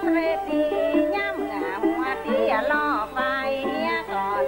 ำเร็จดีย่ำหงาหัวที่ล่อไฟก่อน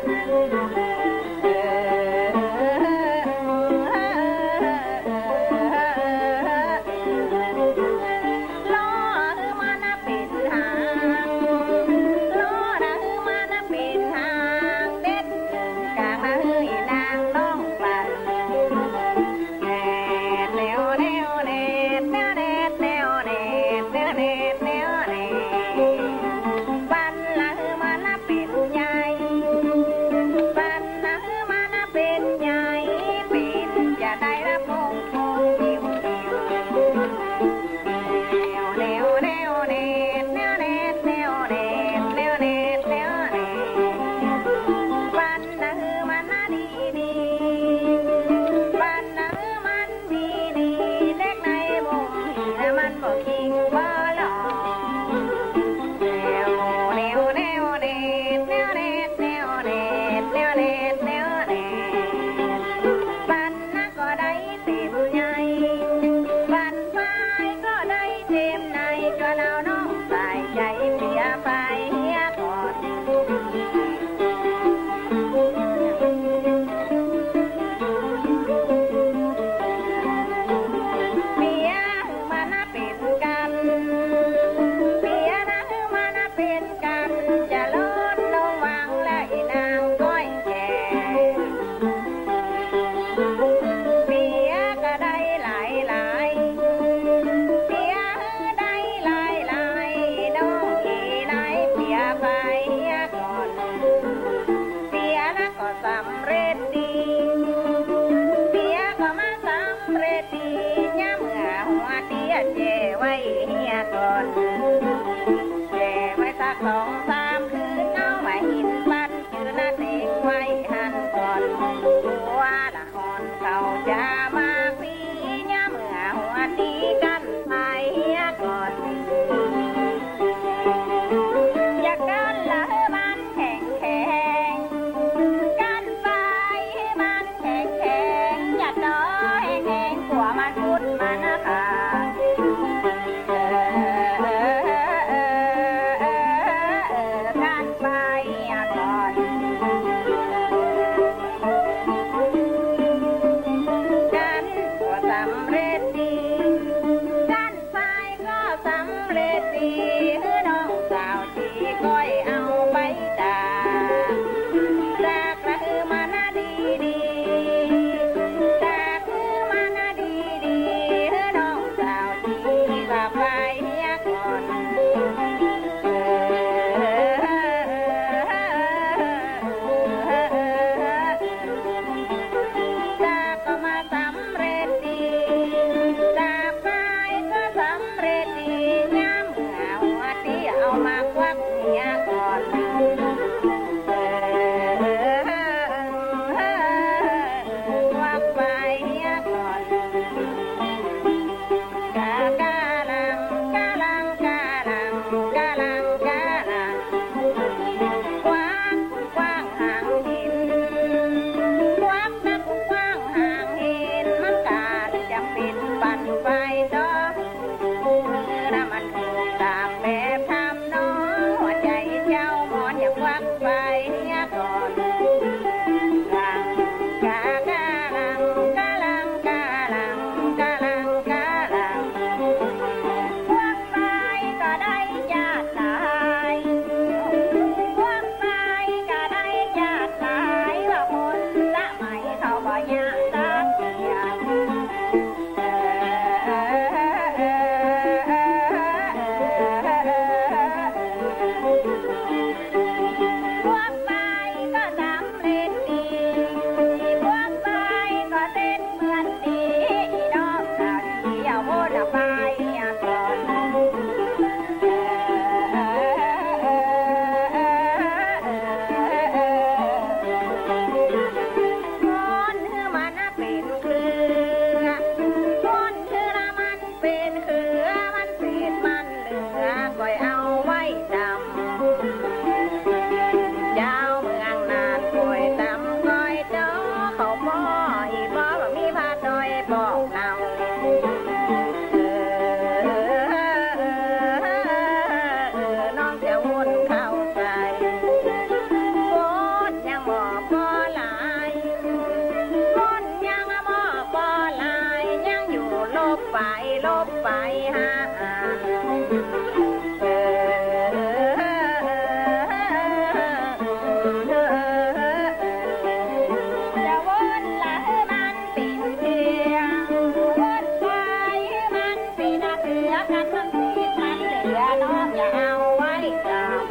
อย่าเอาไว้กราบ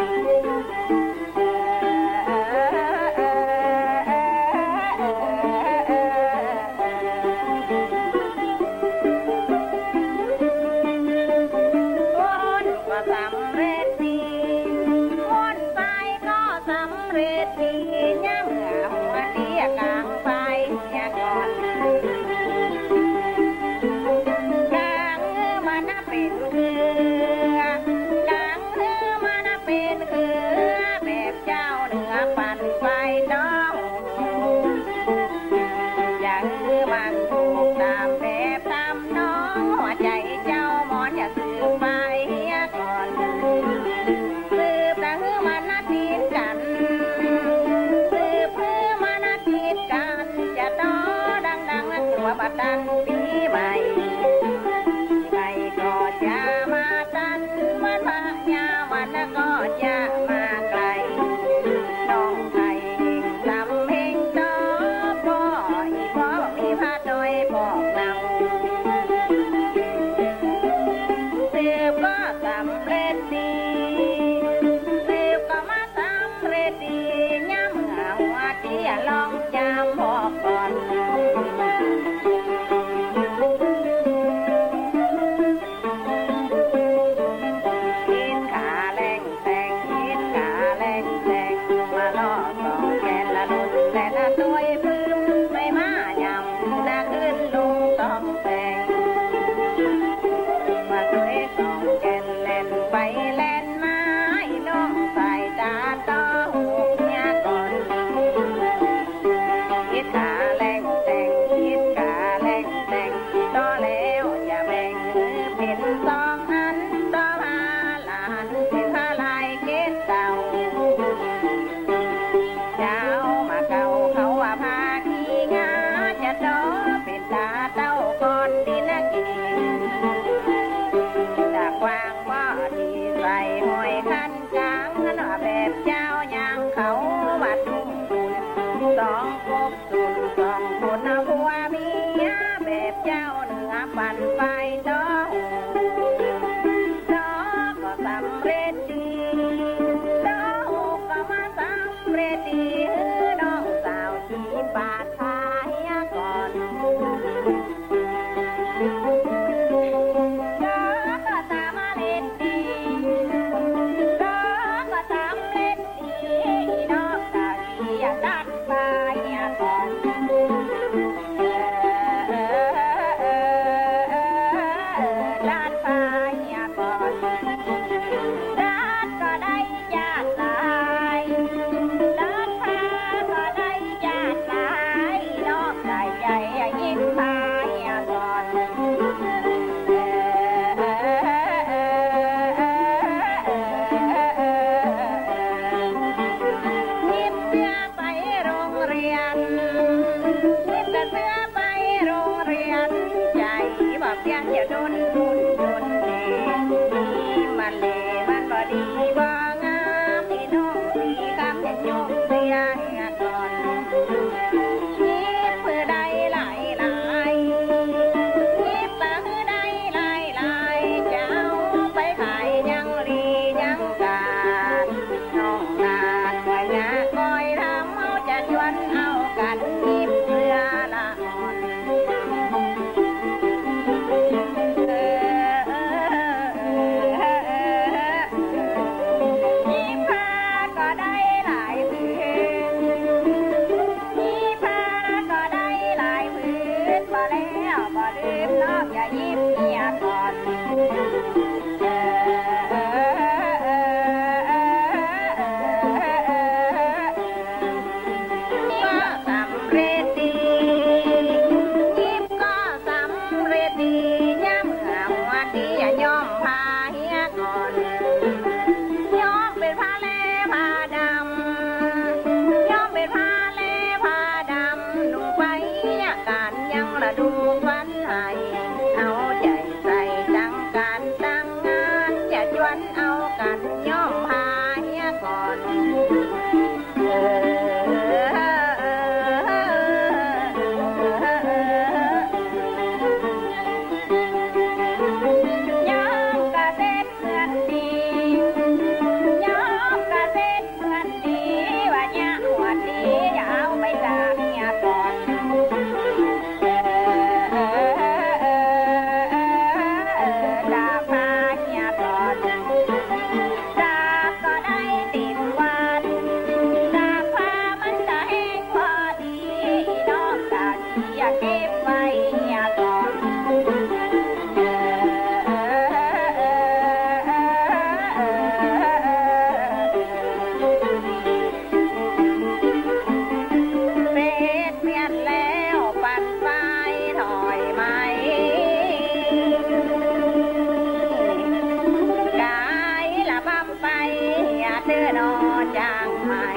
วนก็สำเร็จดีวนไปก็สำเร็จดีย่ำเหงาหัวเตี้ยกลางไปอย่าก่อนกลางมันเป็นเคือกลางมันเป็นเคือแบบเจ้าเหนือปั่นไฟน้องอย่างมันถูกตามแบบตามน้องหัวใจเจ้าหมอนอย่าสืบไปก่อนสืบแต่มันนัดติดกันสืบเพื่อมันนัดติดกันจะต้อดังๆตัวบัดดันปีใหม่ไม่ก็จะมาตันวันพระยาวันก็จะมาไกลน้องไทยเองทำเพลงต่อพ่ออีพ่อมีพระโดยบอกเราสืบก็สำเร็จดีสืบก็มาสำเร็จดีย่ำเหงาที่ลองจำบอกก่อนคิดขาแรงแซงคิดขาแรงแซงมาล่อสองแกนละนุนแต่ละตัวพื้นไม่มายำน่าขึ้นลุงต้องแซงมาตัวสองแกนเล่นไปเล่นมาอีน้องใส่ตาต่อหูเนี่ยก่อนคิดขาแรงแซงคิดขาแรงแซงต่อแล้วจะแบ่งเป็นสองอันต่อมาหลานเป็นพาลายเกศเก่าเจ้ามาเก่าเขาว่าพาขี้งาจะดอเป็นตาเต้าก่อนดีนะกีจากวางบ่อดีใส่หอยคันกลางนั่นว่าแบบเจ้ายางเขาวัดทุ่งตุนสองกบตุนสองคนเอาผัวเมียแบบเจ้าเหนือปั่นไฟน้องก็สำเร็จดีน้องก็มาสำเร็จดีน้องสาวที่ปาดทายก่อนก็สามารถเล่นดีก็สามเล่นดีน้องสาวที่ดัดไปก่อนดัดไปก่อนดัดก็ได้ญาติหลายดัดพาก็ได้ญาติหลายน้องใส่ใหญ่ยิ้มพายก่อนยิ้มเสื้อไปโรงเรียนยิ้มแต่เสื้อไปโรงเรียนใจบอกเพียงอย่าโดนทุนโดนเล่มันเล่มันบ่ดีบ่งามที่น้องสีคำเห็นโยมเสียก่อนยิ้มเพื่อได้หลายหลายยิ้มแต่เพื่อได้หลายหลายจะเอาไปขายยังรียังกาดน้องนาดไว้งาก้อยทำเอาจะชวนเอากันยิ้มเพื่อละอ่อนยิ้มพาก็ได้หลายพื้นยิ้มพาก็ได้หลายพื้นบ่แล้วบ่ลืมน้องอย่ายิ้มเมียก่อนก็สำเร็จดียิ้มก็สำเร็จดีย่ำเหงาที่อย่ายอมพาเฮียก่อนยอมเป็นผ้าแลผ้าดำยอมเป็นผ้าแลผ้าดำนุ่งไปการยังละดูฟันให้เอาใจใส่ดังการดังงานอย่าชวนเอากันยอมพาเฮียก่อนยอมกระเด็ดเงินดี ดเดินอจางใหม่